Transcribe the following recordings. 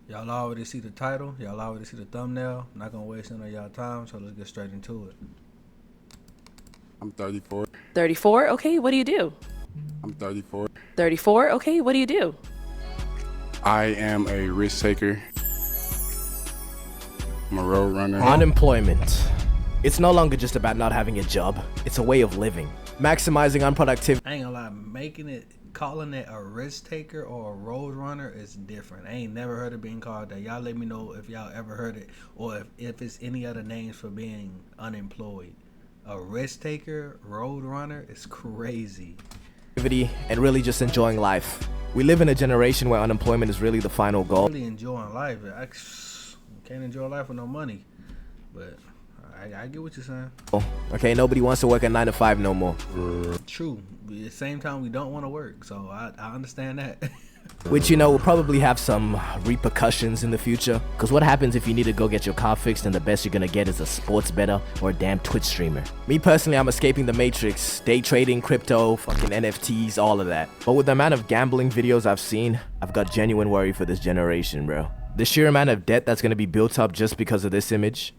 Y'all already see the title. Y'all already see the thumbnail. I'm not gonna waste any of y'all time, so let's get straight into it. I'm 34. 34? Okay, what do you do? I'm 34. 34? Okay, what do you do? I am a risk taker. I'm a road runner. Unemployment. It's no longer just about not having a job. It's a way of living. Maximizing unproductivity. I ain't gonna lie, calling it a risk taker or a road runner is different. I ain't never heard it being called that. Y'all let me know if y'all ever heard it or if it's any other names for being unemployed. A risk taker, road runner is crazy. And really just enjoying life. We live in a generation where unemployment is really the final goal. Really enjoying life. I can't enjoy life with no money, but I get what you're saying. Okay, nobody wants to work a 9 to 5 no more. True. But at the same time, we don't want to work, so I understand that. Which, will probably have some repercussions in the future. Because what happens if you need to go get your car fixed and the best you're gonna get is a sports bettor or a damn Twitch streamer? Me personally, I'm escaping the matrix. Day trading, crypto, fucking NFTs, all of that. But with the amount of gambling videos I've seen, I've got genuine worry for this generation, bro. The sheer amount of debt that's gonna be built up just because of this image.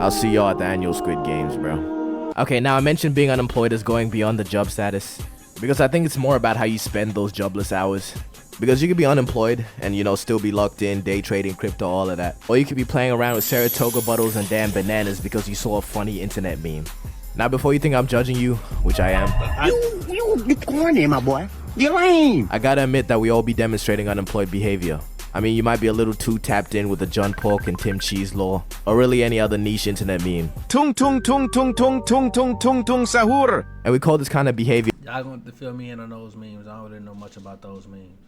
I'll see y'all at the annual Squid Games, bro. Okay, now I mentioned being unemployed is going beyond the job status. Because I think it's more about how you spend those jobless hours. Because you could be unemployed and, still be locked in, day trading, crypto, all of that. Or you could be playing around with Saratoga bottles and damn bananas because you saw a funny internet meme. Now, before you think I'm judging you, which I am. You corny, my boy. You're lame. I gotta admit that we all be demonstrating unemployed behavior. I mean, you might be a little too tapped in with the John Pork and Tim Cheese law, or really any other niche internet meme. Tung tung tung tung tung tung tung tung tung sahur. And we call this kind of behavior. Y'all going to fill me in on those memes. I don't really know much about those memes.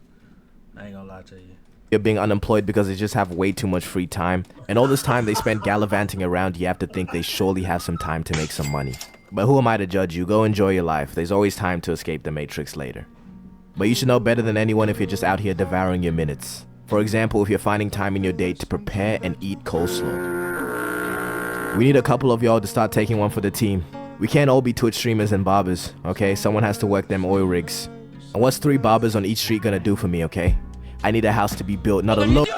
I ain't gonna lie to you. You're being unemployed because they just have way too much free time. And all this time they spend gallivanting around, you have to think they surely have some time to make some money. But who am I to judge you? Go enjoy your life. There's always time to escape the matrix later. But you should know better than anyone if you're just out here devouring your minutes. For example, if you're finding time in your day to prepare and eat coleslaw. We need a couple of y'all to start taking one for the team. We can't all be Twitch streamers and barbers, okay? Someone has to work them oil rigs. And what's 3 barbers on each street gonna do for me, okay? I need a house to be built, not a look.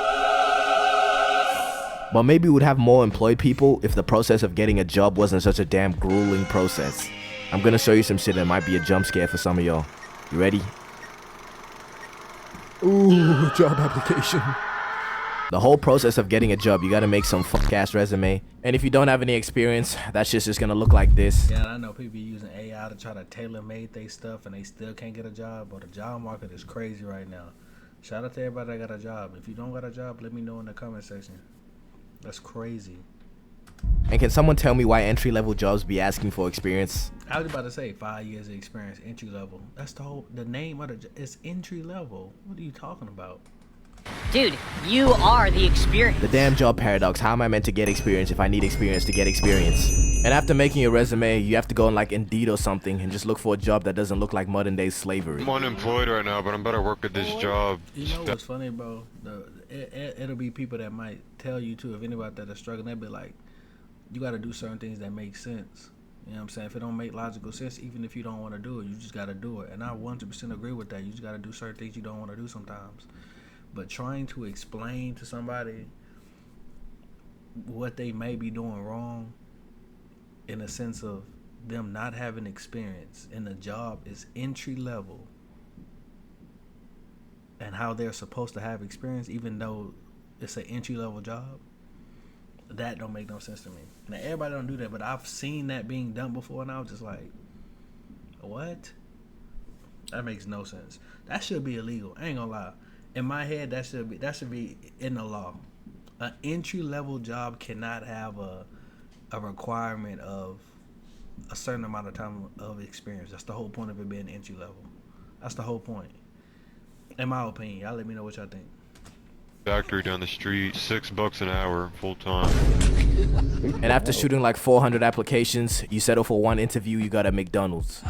But maybe we'd have more employed people if the process of getting a job wasn't such a damn grueling process. I'm gonna show you some shit that might be a jump scare for some of y'all. You ready? Ooh, job application. The whole process of getting a job, you gotta make some fuck-ass resume. And if you don't have any experience, that shit's just gonna look like this. Yeah, I know people using AI to try to tailor-make their stuff and they still can't get a job. But the job market is crazy right now. Shout out to everybody that got a job. If you don't got a job, let me know in the comment section. That's crazy. And can someone tell me why entry-level jobs be asking for experience? I was about to say 5 years of experience, entry level. That's the name of it's entry level. What are you talking about? Dude, you are the experience. The damn job paradox. How am I meant to get experience if I need experience to get experience? And after making your resume, you have to go on like Indeed or something and just look for a job that doesn't look like modern day slavery. I'm unemployed right now, but I'm better work at this job. You know what's funny, bro? It'll be people that might tell you too, if anybody that are struggling, they'll be like, you got to do certain things that make sense. You know what I'm saying? If it don't make logical sense, even if you don't want to do it, you just got to do it. And I 100% agree with that. You just got to do certain things you don't want to do sometimes. But trying to explain to somebody what they may be doing wrong in a sense of them not having experience and the job is entry level and how they're supposed to have experience even though it's an entry level job, that don't make no sense to me. Now everybody don't do that, but I've seen that being done before and I was just like, what? That makes no sense. That should be illegal. I ain't gonna lie. In my head, that should be in the law. An entry level job cannot have a requirement of a certain amount of time of experience. That's the whole point of it being entry level. That's the whole point. In my opinion, y'all let me know what y'all think. Factory down the street, $6 an hour, full time. And after shooting like 400 applications, you settle for one interview, you got a McDonald's.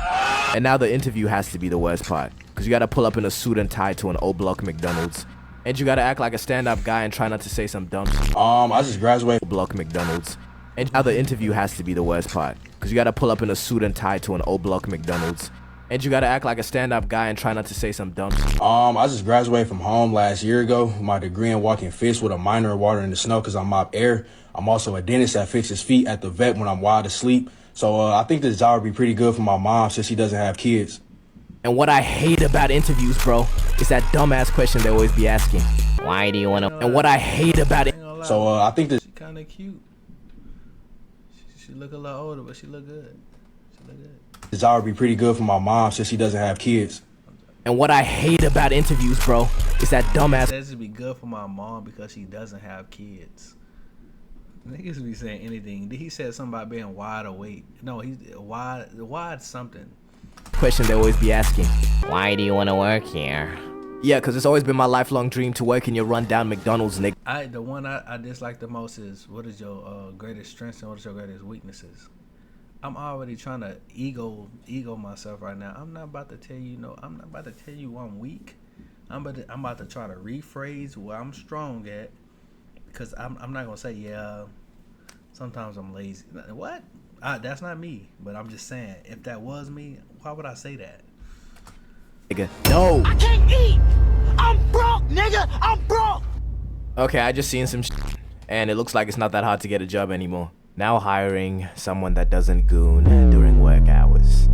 And now the interview has to be the worst part. Because you got to pull up in a suit and tie to an O-Block McDonald's. And you got to act like a stand-up guy and try not to say some dumb shit. I just graduated. O-Block McDonald's. And now the interview has to be the worst part. Because you got to pull up in a suit and tie to an O-Block McDonald's. And you gotta act like a stand-up guy and try not to say some dumb shit. I just graduated from home last year ago with my degree in walking fish with a minor in water in the snow because I'm mop air. I'm also a dentist that fixes feet at the vet when I'm wide asleep. So I think this job would be pretty good for my mom since she doesn't have kids. And what I hate about interviews, bro, is that dumbass question they always be asking. Why do you want to? And what I hate about it. So I think this She kind of cute. She look a lot older, but she look good. She look good. job would be pretty good for my mom since she doesn't have kids. And what I hate about interviews, bro, is that dumbass. This would be good for my mom because she doesn't have kids. Niggas be saying anything. He said something about being wide awake. No, he's wide something. Question they always be asking. Why do you want to work here? Yeah, because it's always been my lifelong dream to work in your rundown McDonald's, nigga. The one I dislike the most is, what is your greatest strengths and what is your greatest weaknesses? I'm already trying to ego myself right now. I'm not about to tell you I'm not about to tell you I'm weak. I'm about to try to rephrase where I'm strong at, because I'm not gonna say sometimes I'm lazy. What? That's not me. But I'm just saying, if that was me, why would I say that? Nigga, no. I can't eat. I'm broke, nigga. I'm broke. Okay, I just seen some shit, and it looks like it's not that hard to get a job anymore. Now hiring someone that doesn't goon during work hours.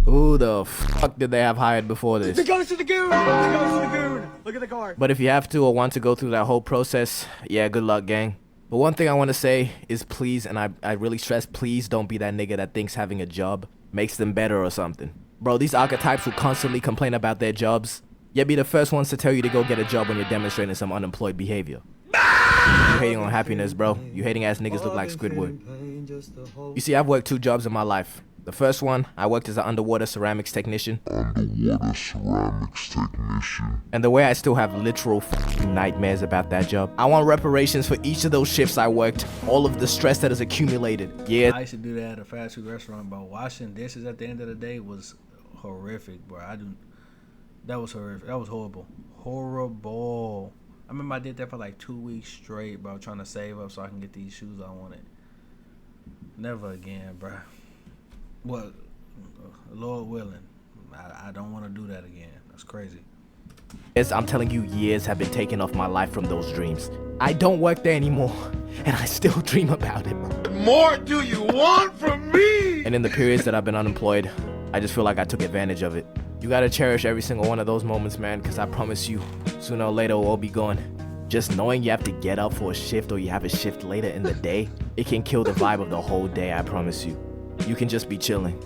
Who the fuck did they have hired before this? The goes to the goon. The goes to the goon. Look at the card. But if you have to or want to go through that whole process, yeah, good luck, gang. But one thing I want to say is please, and I really stress, please don't be that nigga that thinks having a job makes them better or something. Bro, these archetypes who constantly complain about their jobs, yet be the first ones to tell you to go get a job when you're demonstrating some unemployed behavior. You hating on happiness, bro. You hating ass niggas look like Squidward. You see, I've worked 2 jobs in my life. The first one, I worked as an underwater ceramics technician. And the way I still have literal f***ing nightmares about that job. I want reparations for each of those shifts I worked. All of the stress that has accumulated. Yeah. I used to do that at a fast food restaurant, but washing dishes at the end of the day was horrific, bro. That was horrific. That was horrible. Horrible. I remember I did that for like 2 weeks straight, bro, trying to save up so I can get these shoes I wanted. Never again, bro. Well, Lord willing, I don't want to do that again. That's crazy. Yes, I'm telling you, years have been taken off my life from those dreams. I don't work there anymore, and I still dream about it. What more do you want from me? And in the periods that I've been unemployed, I just feel like I took advantage of it. You gotta cherish every single one of those moments, man, because I promise you, sooner or later we'll all be gone. Just knowing you have to get up for a shift or you have a shift later in the day, it can kill the vibe of the whole day, I promise you. You can just be chilling,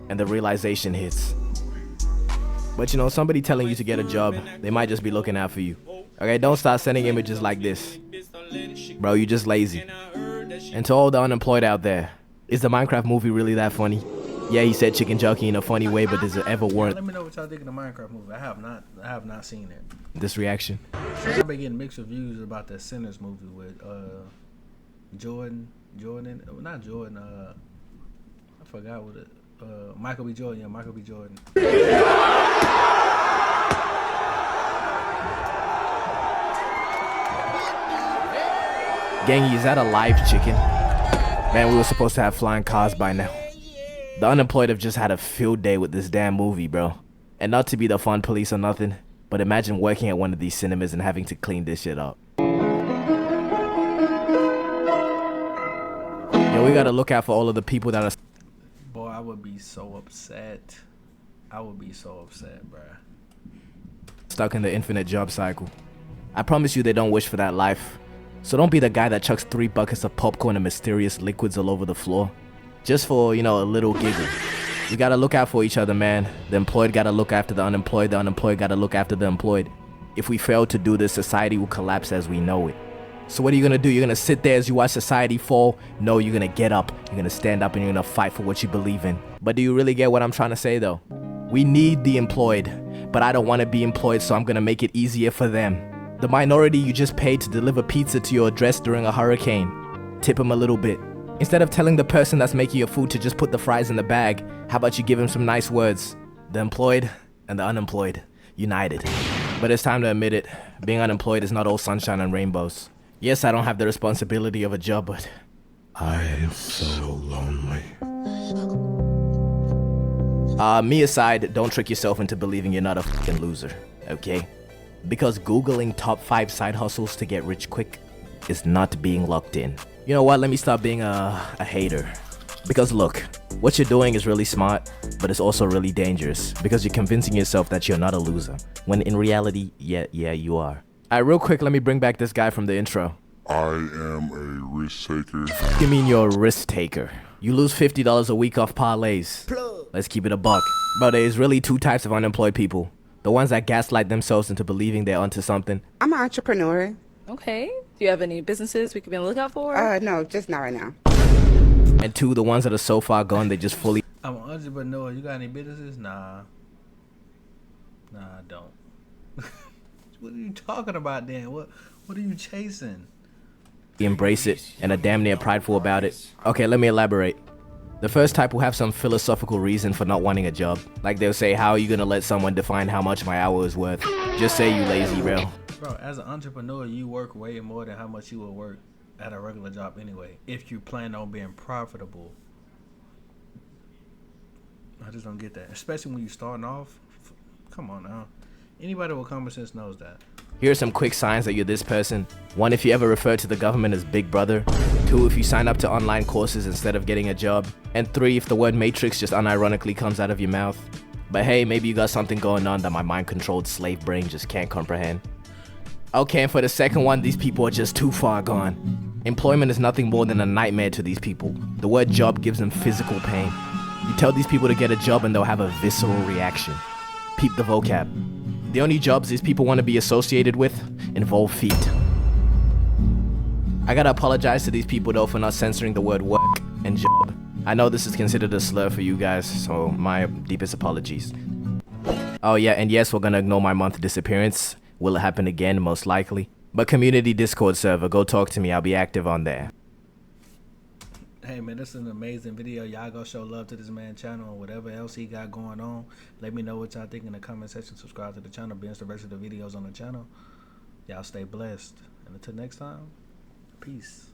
and the realization hits. But you know, somebody telling you to get a job, they might just be looking out for you. Okay, don't start sending images like this. Bro, you just lazy. And to all the unemployed out there, is the Minecraft movie really that funny? Yeah, he said chicken jockey in a funny way, but does it ever warrant? Let me know what y'all think of the Minecraft movie. I have not seen it. This reaction? I've been getting mixed reviews about the Sinners movie with not Jordan. I forgot what it. Michael B. Jordan. Yeah, Michael B. Jordan. Gangy, is that a live chicken? Man, we were supposed to have flying cars by now. The unemployed have just had a field day with this damn movie, bro. And not to be the fun police or nothing, but imagine working at one of these cinemas and having to clean this shit up. Yo, we gotta look out for all of the people that are... Boy, I would be so upset. I would be so upset, bro. Stuck in the infinite job cycle. I promise you they don't wish for that life. So don't be the guy that chucks 3 buckets of popcorn and mysterious liquids all over the floor. Just for, you know, a little giggle. You gotta look out for each other, man. The employed gotta look after the unemployed gotta look after the employed. If we fail to do this, society will collapse as we know it. So what are you gonna do? You're gonna sit there as you watch society fall? No, you're gonna get up. You're gonna stand up and you're gonna fight for what you believe in. But do you really get what I'm trying to say though? We need the employed, but I don't wanna be employed, so I'm gonna make it easier for them. The minority you just paid to deliver pizza to your address during a hurricane. Tip them a little bit. Instead of telling the person that's making your food to just put the fries in the bag, how about you give him some nice words? The employed and the unemployed, united. But it's time to admit it, being unemployed is not all sunshine and rainbows. Yes, I don't have the responsibility of a job, but I am so lonely. Me aside, don't trick yourself into believing you're not a fucking loser, okay? Because Googling top 5 side hustles to get rich quick is not being locked in. You know what? Let me stop being a hater. Because look, what you're doing is really smart, but it's also really dangerous because you're convincing yourself that you're not a loser, when in reality, yeah, you are. Alright, real quick, let me bring back this guy from the intro. I am a risk taker. You mean you're a risk taker? You lose $50 a week off parlays. Let's keep it a buck. Bro, there's really 2 types of unemployed people. The ones that gaslight themselves into believing they're onto something. I'm an entrepreneur. Okay. Do you have any businesses we could be on the lookout for? No, just not right now. And 2, the ones that are so far gone they just fully... I'm an entrepreneur. You got any businesses? Nah, I don't. What are you talking about then? What are you chasing? embrace it and are damn near prideful about it. Okay, let me elaborate. The first type will have some philosophical reason for not wanting a job. Like they'll say, how are you gonna let someone define how much my hour is worth? Just say, you lazy bro. Bro, as an entrepreneur, you work way more than how much you will work at a regular job anyway, if you plan on being profitable. I just don't get that, especially when you're starting off. Come on now. Anybody with common sense knows that. Here are some quick signs that you're this person. 1, if you ever refer to the government as Big Brother. 2, if you sign up to online courses instead of getting a job. And 3, if the word matrix just unironically comes out of your mouth. But hey, maybe you got something going on that my mind-controlled slave brain just can't comprehend. Okay, and for the second one, these people are just too far gone. Employment is nothing more than a nightmare to these people. The word job gives them physical pain. You tell these people to get a job and they'll have a visceral reaction. Peep the vocab. The only jobs these people want to be associated with involve feet. I gotta apologize to these people though for not censoring the word work and job. I know this is considered a slur for you guys, so my deepest apologies. Oh yeah, and yes, we're gonna ignore my month disappearance. Will it happen again? Most likely. But community Discord server, go talk to me, I'll be active on there. Hey man, this is an amazing video. Y'all go show love to this man's channel and whatever else he got going on. Let me know what y'all think in the comment section. Subscribe to the channel, binge the rest of the videos on the channel. Y'all stay blessed. And until next time, peace.